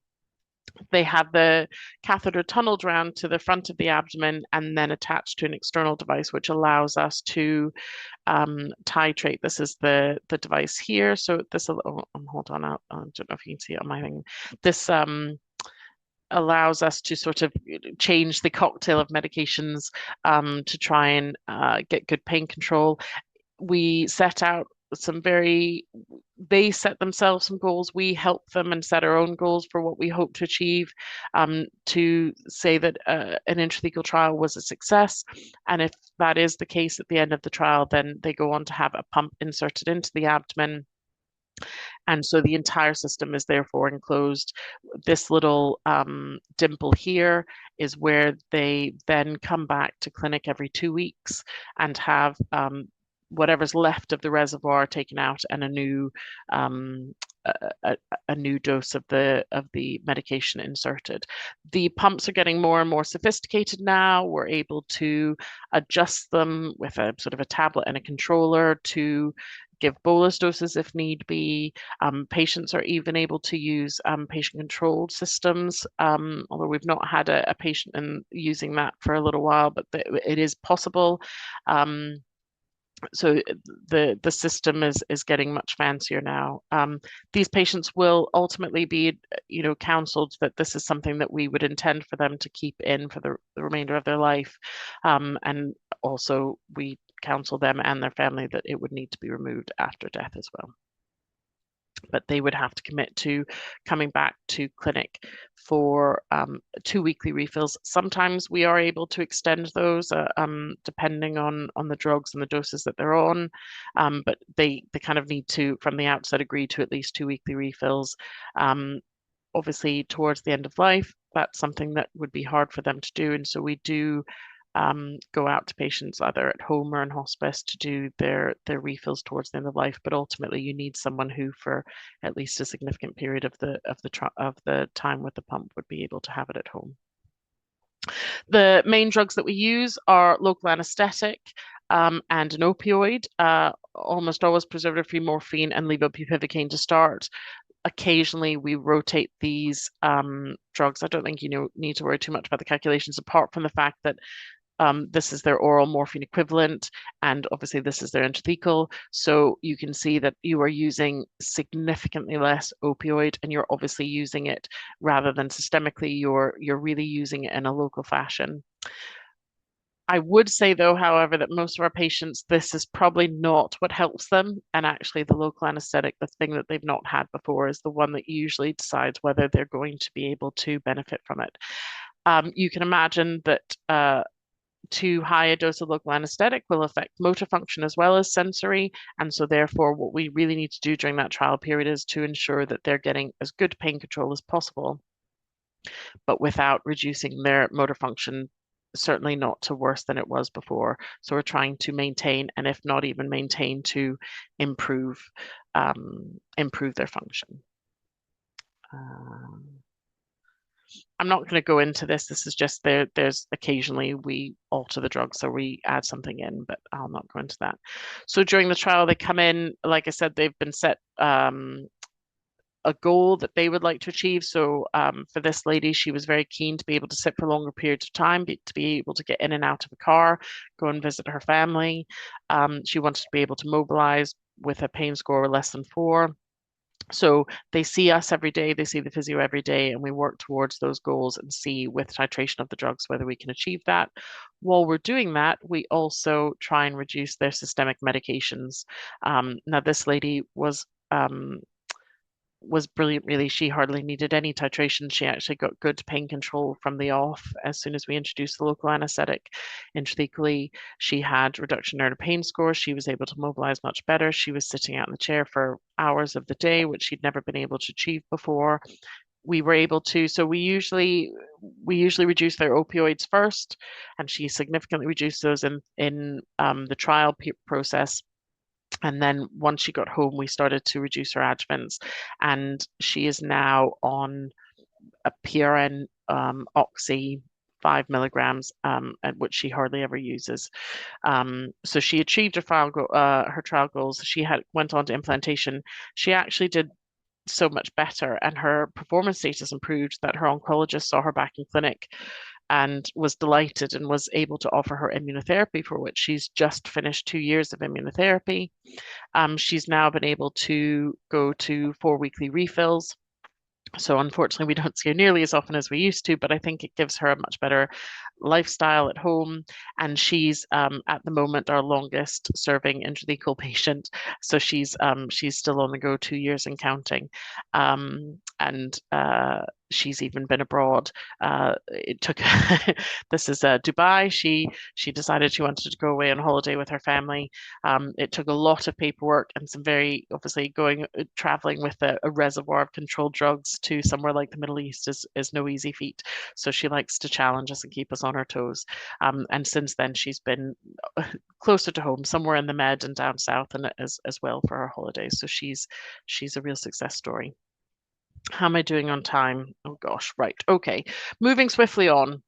They have the catheter tunneled round to the front of the abdomen and then attached to an external device, which allows us to titrate. This is the device here. So this, hold on, I don't know if you can see it on my thing. This allows us to sort of change the cocktail of medications to try and get good pain control. We set out they set themselves some goals. We help them and set our own goals for what we hope to achieve, to say that an intrathecal trial was a success. And if that is the case at the end of the trial, then they go on to have a pump inserted into the abdomen. And so the entire system is therefore enclosed. This little dimple here is where they then come back to clinic every 2 weeks and have whatever's left of the reservoir taken out and a new dose of the medication inserted. The pumps are getting more and more sophisticated now. We're able to adjust them with a sort of a tablet and a controller to give bolus doses if need be. Patients are even able to use patient-controlled systems, although we've not had a patient using that for a little while, but it is possible. So the system is getting much fancier now. These patients will ultimately be, counseled that this is something that we would intend for them to keep in for the remainder of their life, and also we counsel them and their family that it would need to be removed after death as well. But they would have to commit to coming back to clinic for 2 weekly refills. Sometimes we are able to extend those depending on the drugs and the doses that they're on, but they kind of need to, from the outset, agree to at least 2 weekly refills. Obviously, towards the end of life, that's something that would be hard for them to do, and so we do go out to patients either at home or in hospice to do their refills towards the end of life. But ultimately, you need someone who, for at least a significant period of the time with the pump, would be able to have it at home. The main drugs that we use are local anesthetic and an opioid, almost always preservative-free morphine and levobupivacaine to start. Occasionally we rotate these drugs. I don't think you need to worry too much about the calculations, apart from the fact that this is their oral morphine equivalent, and obviously this is their intrathecal. So you can see that you are using significantly less opioid, and you're obviously using it rather than systemically. You're really using it in a local fashion. I would say, though, however, that most of our patients, this is probably not what helps them. And actually, the local anesthetic, the thing that they've not had before, is the one that usually decides whether they're going to be able to benefit from it. You can imagine that too high a dose of local anesthetic will affect motor function as well as sensory. And so therefore, what we really need to do during that trial period is to ensure that they're getting as good pain control as possible, but without reducing their motor function, certainly not to worse than it was before. So we're trying to maintain, and if not even maintain, to improve their function. I'm not going to go into this. This is just there's occasionally we alter the drug, so we add something in, but I'll not go into that. So during the trial, they come in, like I said, they've been set a goal that they would like to achieve. So for this lady, she was very keen to be able to sit for longer periods of time, to be able to get in and out of a car, go and visit her family. She wanted to be able to mobilize with a pain score less than 4. So they see us every day, they see the physio every day, and we work towards those goals and see with titration of the drugs whether we can achieve that. While we're doing that, we also try and reduce their systemic medications. Now, this lady was brilliant, really. She hardly needed any titration. She actually got good pain control from the off as soon as we introduced the local anesthetic intrathecally. She had reduction in her pain score. She was able to mobilize much better. She was sitting out in the chair for hours of the day, which she'd never been able to achieve before. We were able to, so we usually reduce their opioids first, and she significantly reduced those in the trial process. And then once she got home, we started to reduce her adjuvants, and she is now on a PRN oxy 5 milligrams, at which she hardly ever uses. So she achieved her trial goals. She went on to implantation. She actually did so much better, and her performance status improved that her oncologist saw her back in clinic and was delighted and was able to offer her immunotherapy, for which she's just finished 2 years of immunotherapy. She's now been able to go to 4 weekly refills. So unfortunately, we don't see her nearly as often as we used to, but I think it gives her a much better lifestyle at home. And she's at the moment our longest serving intrathecal patient. So she's still on the go 2 years and counting. And she's even been abroad. It took this is Dubai. She decided she wanted to go away on holiday with her family. It took a lot of paperwork and some very obviously traveling with a reservoir of controlled drugs to somewhere like the Middle East is no easy feat. So she likes to challenge us and keep us on our toes. And since then she's been closer to home, somewhere in the Med and down south, and as well for her holidays. So she's a real success story. How am I doing on time? Oh gosh, right. Okay. Moving swiftly on.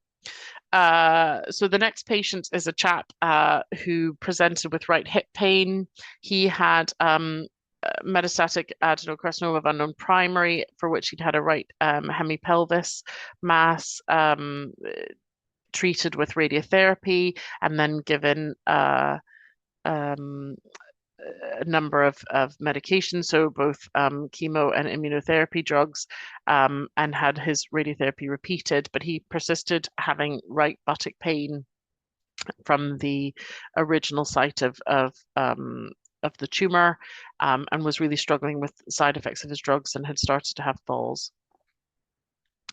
So the next patient is a chap who presented with right hip pain. He had metastatic adenocarcinoma of unknown primary, for which he'd had a right hemipelvis mass, treated with radiotherapy, and then given a number of medications, so both chemo and immunotherapy drugs, and had his radiotherapy repeated, but he persisted having right buttock pain from the original site of the tumor, and was really struggling with side effects of his drugs and had started to have falls.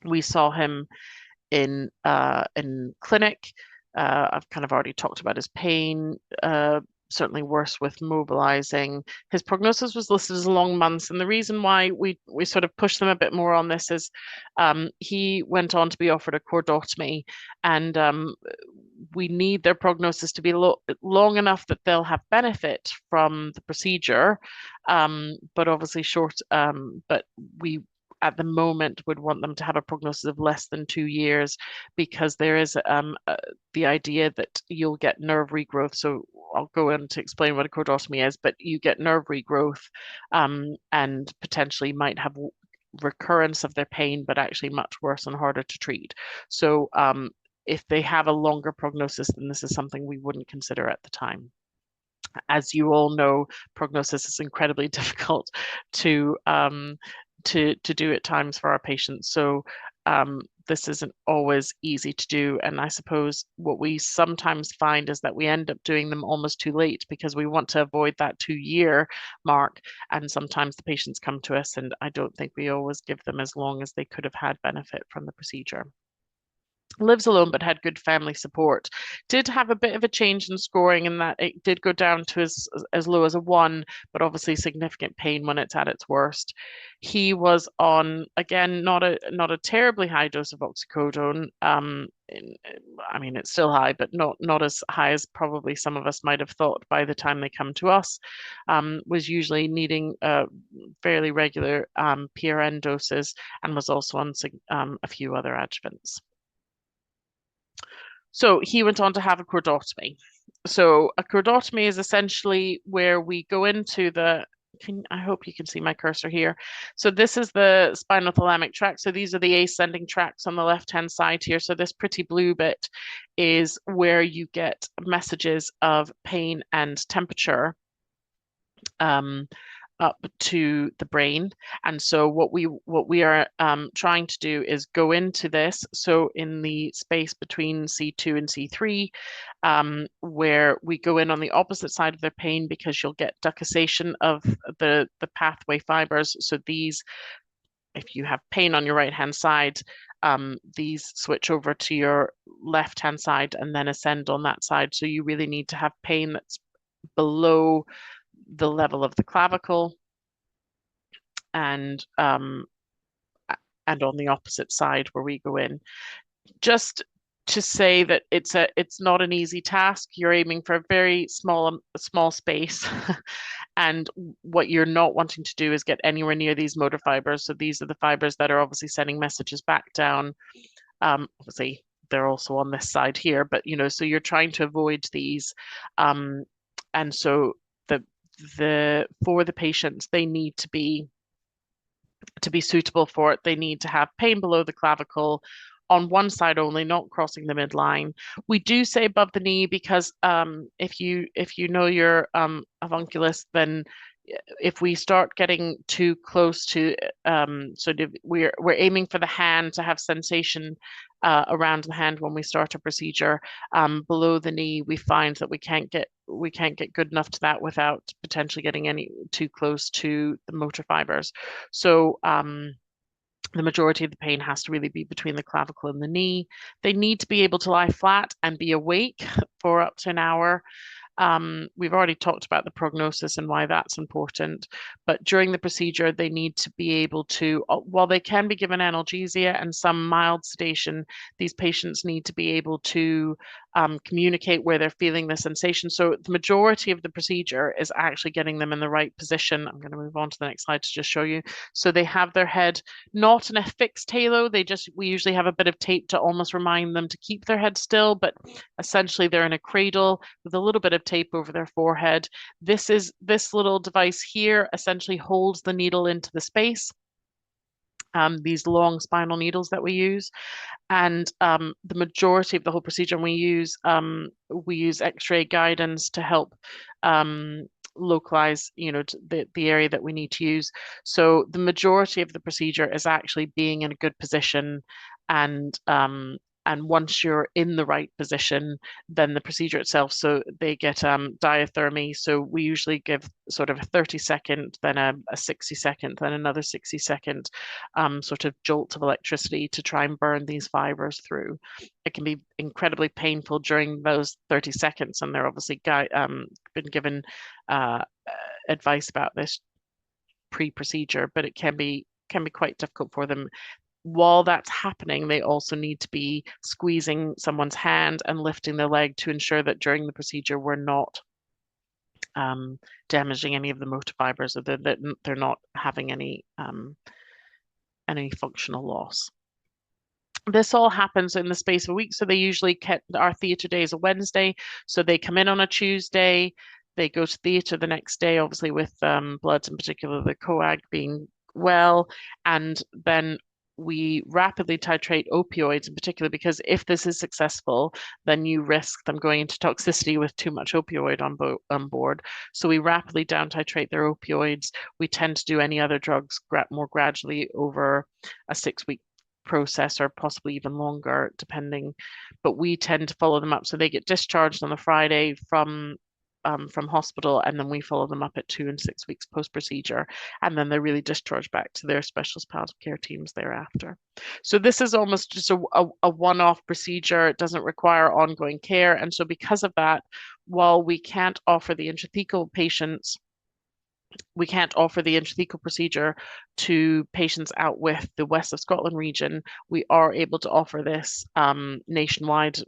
We saw him in clinic. I've kind of already talked about his pain. Certainly worse with mobilizing. His prognosis was listed as long months, and the reason why we sort of pushed them a bit more on this is he went on to be offered a cordotomy, and we need their prognosis to be long enough that they'll have benefit from the procedure, but obviously short. But we at the moment would want them to have a prognosis of less than 2 years, because there is the idea that you'll get nerve regrowth. So I'll go in to explain what a cordotomy is, but you get nerve regrowth, and potentially might have recurrence of their pain, but actually much worse and harder to treat. So if they have a longer prognosis, then this is something we wouldn't consider at the time. As you all know, prognosis is incredibly difficult to do at times for our patients. So this isn't always easy to do. And I suppose what we sometimes find is that we end up doing them almost too late, because we want to avoid that 2-year mark. And sometimes the patients come to us, and I don't think we always give them as long as they could have had benefit from the procedure. Lives alone but had good family support. Did have a bit of a change in scoring in that it did go down to as low as a 1, but obviously significant pain when it's at its worst. He was on, again, not a terribly high dose of oxycodone. I mean, it's still high, but not as high as probably some of us might have thought by the time they come to us. Was usually needing fairly regular PRN doses, and was also on a few other adjuvants. So he went on to have a cordotomy. So a cordotomy is essentially where we go into I hope you can see my cursor here. So this is the spinothalamic tract. So these are the ascending tracts on the left-hand side here. So this pretty blue bit is where you get messages of pain and temperature up to the brain. And so what we are trying to do is go into this, so in the space between C2 and C3, where we go in on the opposite side of their pain, because you'll get ducusation of the pathway fibers. So these, if you have pain on your right hand side, these switch over to your left hand side and then ascend on that side. So you really need to have pain that's below the level of the clavicle, and on the opposite side where we go in. Just to say that it's not an easy task. You're aiming for a very small space, and what you're not wanting to do is get anywhere near these motor fibers. So these are the fibers that are obviously sending messages back down. Obviously they're also on this side here, but so you're trying to avoid these, and so for the patients, they need to be suitable for it. They need to have pain below the clavicle on one side only, not crossing the midline. We do say above the knee because if you know your avunculus, then if we start getting too close to, we're aiming for the hand to have sensation around the hand when we start a procedure. Below the knee, we find that we can't get good enough to that without potentially getting any too close to the motor fibers. So the majority of the pain has to really be between the clavicle and the knee. They need to be able to lie flat and be awake for up to an hour. We've already talked about the prognosis and why that's important, but during the procedure, they need to be able to, while they can be given analgesia and some mild sedation, these patients need to be able to communicate where they're feeling the sensation. So the majority of the procedure is actually getting them in the right position. I'm going to move on to the next slide to just show you. So they have their head not in a fixed halo. We usually have a bit of tape to almost remind them to keep their head still, but essentially they're in a cradle with a little bit of tape over their forehead. This little device here essentially holds the needle into the space. These long spinal needles that we use, and the majority of the whole procedure, we use X-ray guidance to help localize, the area that we need to use. So the majority of the procedure is actually being in a good position, and once you're in the right position, then the procedure itself, so they get diathermy. So we usually give sort of a 30-second, then a 60-second, then another 60-second sort of jolt of electricity to try and burn these fibers through. It can be incredibly painful during those 30 seconds, and they're obviously been given advice about this pre-procedure, but it can be quite difficult for them. While that's happening, they also need to be squeezing someone's hand and lifting their leg to ensure that during the procedure we're not damaging any of the motor fibers, or that they're not having any functional loss. This all happens in the space of a week. So they usually our theatre day is a Wednesday. So they come in on a Tuesday, they go to theatre the next day, obviously with bloods, in particular the coag being well, and then we rapidly titrate opioids in particular, because if this is successful, then you risk them going into toxicity with too much opioid on board. So we rapidly down titrate their opioids. We tend to do any other drugs more gradually over a 6-week process, or possibly even longer, depending. But we tend to follow them up. So they get discharged on a Friday from hospital, and then we follow them up at 2 and 6 weeks post-procedure, and then they're really discharged back to their specialist palliative care teams thereafter. So this is almost just a one-off procedure. It doesn't require ongoing care, and so because of that, while we can't offer the intrathecal patients, we can't offer the intrathecal procedure to patients out with the West of Scotland region. We are able to offer this nationwide,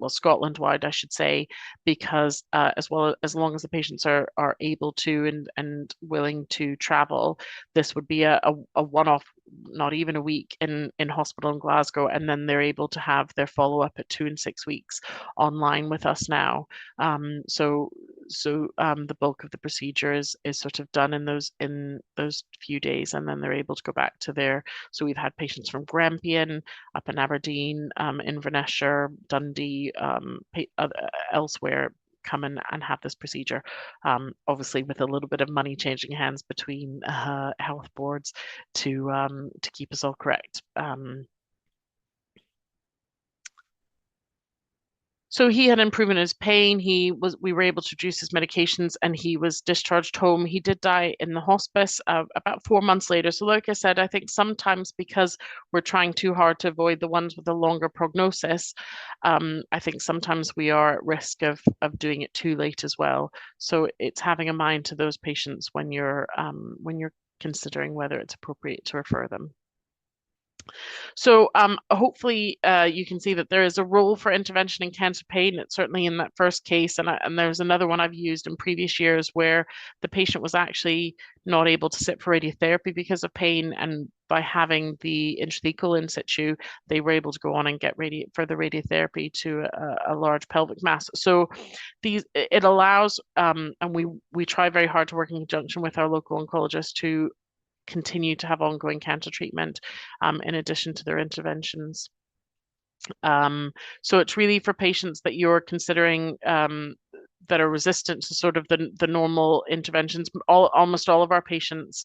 Scotland-wide, I should say, because as long as the patients are able to and willing to travel, this would be a one-off, not even a week in hospital in Glasgow, and then they're able to have their follow-up at 2 and 6 weeks online with us now. So the bulk of the procedure is sort of done in those few days, and then they're able to go back to their. So we've had patients from Grampian, up in Aberdeen, Inverness, Dundee, elsewhere come in and have this procedure, obviously with a little bit of money changing hands between health boards to keep us all correct. So he had improvement in his pain. We were able to reduce his medications, and he was discharged home. He did die in the hospice about 4 months later. So like I said, I think sometimes because we're trying too hard to avoid the ones with a longer prognosis, I think sometimes we are at risk of doing it too late as well. So it's having a mind to those patients when you're considering whether it's appropriate to refer them. So hopefully you can see that there is a role for intervention in cancer pain. It's certainly in that first case, and there's another one I've used in previous years where the patient was actually not able to sit for radiotherapy because of pain, and by having the intrathecal in situ, they were able to go on and get further radiotherapy to a large pelvic mass. So it allows, and we try very hard to work in conjunction with our local oncologist to continue to have ongoing cancer treatment in addition to their interventions. So it's really for patients that you're considering that are resistant to sort of the normal interventions. Almost all of our patients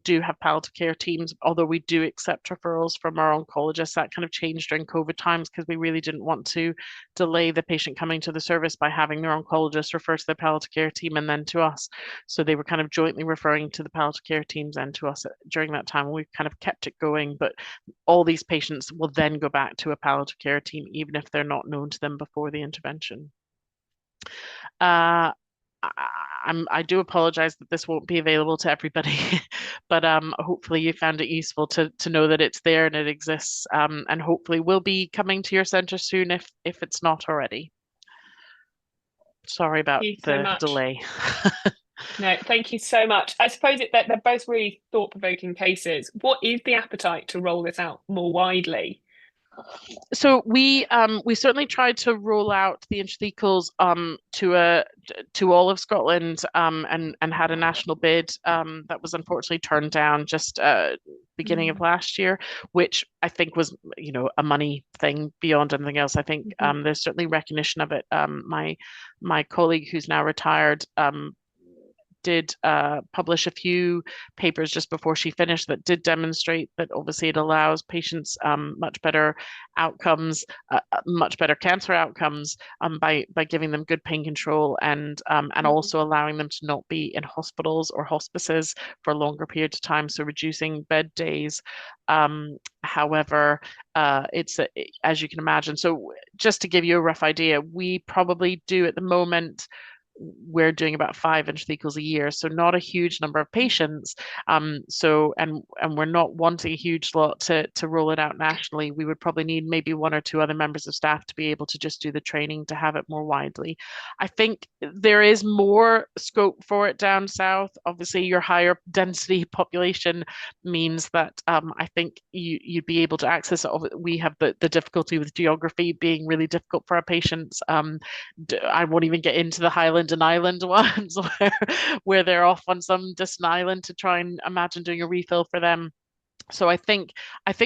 do have palliative care teams, although we do accept referrals from our oncologists. That kind of changed during COVID times because we really didn't want to delay the patient coming to the service by having their oncologist refer to their palliative care team and then to us. So they were kind of jointly referring to the palliative care teams and to us during that time. We've kind of kept it going, but all these patients will then go back to a palliative care team, even if they're not known to them before the intervention. I do apologize that this won't be available to everybody, but hopefully you found it useful to know that it's there and it exists, and hopefully will be coming to your centre soon if it's not already. Sorry about the delay. No, thank you so much. I suppose that they're both really thought-provoking cases. What is the appetite to roll this out more widely? So we certainly tried to roll out the intrathecals to all of Scotland, and had a national bid that was unfortunately turned down just beginning of last year, which I think was, you know, a money thing beyond anything else. I think there's certainly recognition of it. My colleague who's now retired did publish a few papers just before she finished that did demonstrate that obviously it allows patients much better outcomes, much better cancer outcomes, by giving them good pain control and also allowing them to not be in hospitals or hospices for longer periods of time, so reducing bed days. However, it's as you can imagine. So just to give you a rough idea, we probably do at the moment, we're doing about 5 intrathecals a year, so not a huge number of patients. So we're not wanting a huge lot to roll it out nationally. We would probably need maybe 1 or 2 other members of staff to be able to just do the training to have it more widely. I think there is more scope for it down south. Obviously, your higher density population means that I think you'd be able to access it. We have the difficulty with geography being really difficult for our patients. I won't even get into the Highland and Island ones where they're off on some distant island to try and imagine doing a refill for them. So I think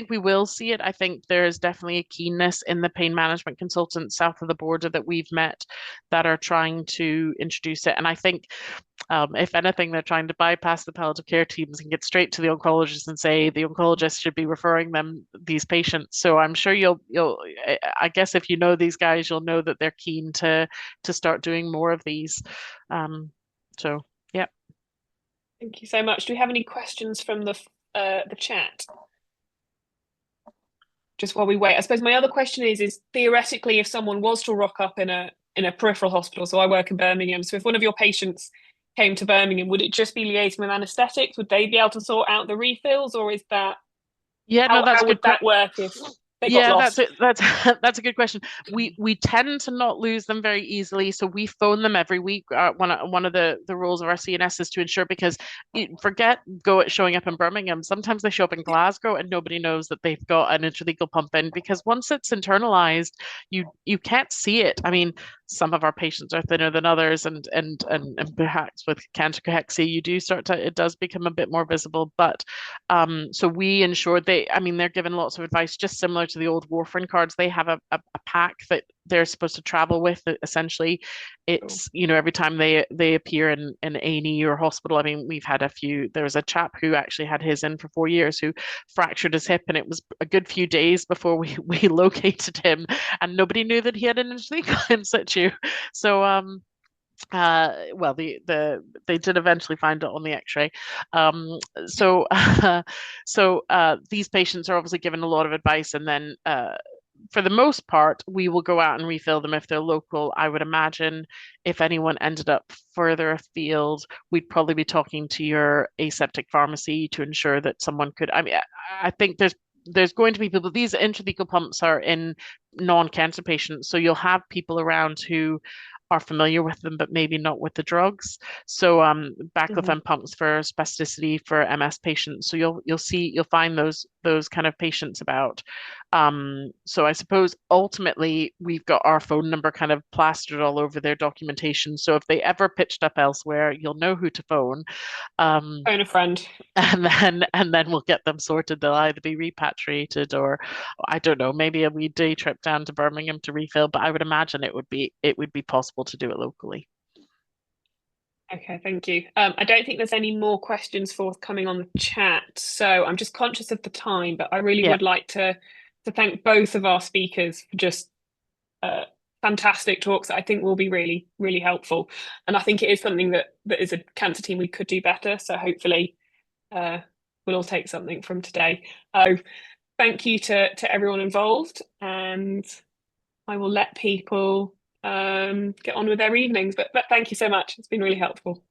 we will see it. I think there is definitely a keenness in the pain management consultants south of the border that we've met that are trying to introduce it. And I think, if anything, they're trying to bypass the palliative care teams and get straight to the oncologist and say the oncologist should be referring them these patients. So I'm sure you'll I guess if you know these guys, you'll know that they're keen to start doing more of these. So yeah. Thank you so much. Do we have any questions from the chat? Just while we wait, I suppose my other question is theoretically, if someone was to rock up in a peripheral hospital, so I work in Birmingham, so if one of your patients came to Birmingham, would it just be liaising with anaesthetics? Would they be able to sort out the refills, or is that? Yeah, no, that's how would that work if they got lost? That's a good question. We tend to not lose them very easily, so we phone them every week. One of the roles of our CNS is to ensure, because forget showing up in Birmingham. Sometimes they show up in Glasgow and nobody knows that they've got an intrathecal pump in, because once it's internalized, you can't see it. I mean, some of our patients are thinner than others, and perhaps with cancer cachexia, you do it does become a bit more visible. But so we ensure they're given lots of advice, just similar to the old warfarin cards. They have a pack that they're supposed to travel with. Essentially, it's, you know, every time they appear in A&E or hospital. I mean, we've had a few. There was a chap who actually had his in for 4 years who fractured his hip, and it was a good few days before we located him, and nobody knew that he had an intrathecal in situ. So well, they did eventually find it on the X-ray. So these patients are obviously given a lot of advice, and then for the most part, we will go out and refill them if they're local. I would imagine if anyone ended up further afield, we'd probably be talking to your aseptic pharmacy to ensure that someone could. I mean, I think there's going to be people. These intrathecal pumps are in non-cancer patients, so you'll have people around who are familiar with them, but maybe not with the drugs. So baclofen pumps for spasticity for MS patients. So you'll find those those kind of patients about. So I suppose ultimately we've got our phone number kind of plastered all over their documentation. So if they ever pitched up elsewhere, you'll know who to phone. Phone a friend. And then we'll get them sorted. They'll either be repatriated or I don't know, maybe a wee day trip down to Birmingham to refill, but I would imagine it would be possible to do it locally. Okay, thank you. I don't think there's any more questions forthcoming on the chat, so I'm just conscious of the time, but I really would like to thank both of our speakers for just fantastic talks that I think will be really, really helpful. And I think it is something that as a cancer team we could do better. So hopefully we'll all take something from today. Thank you to everyone involved, and I will let people get on with their evenings. But thank you so much. It's been really helpful.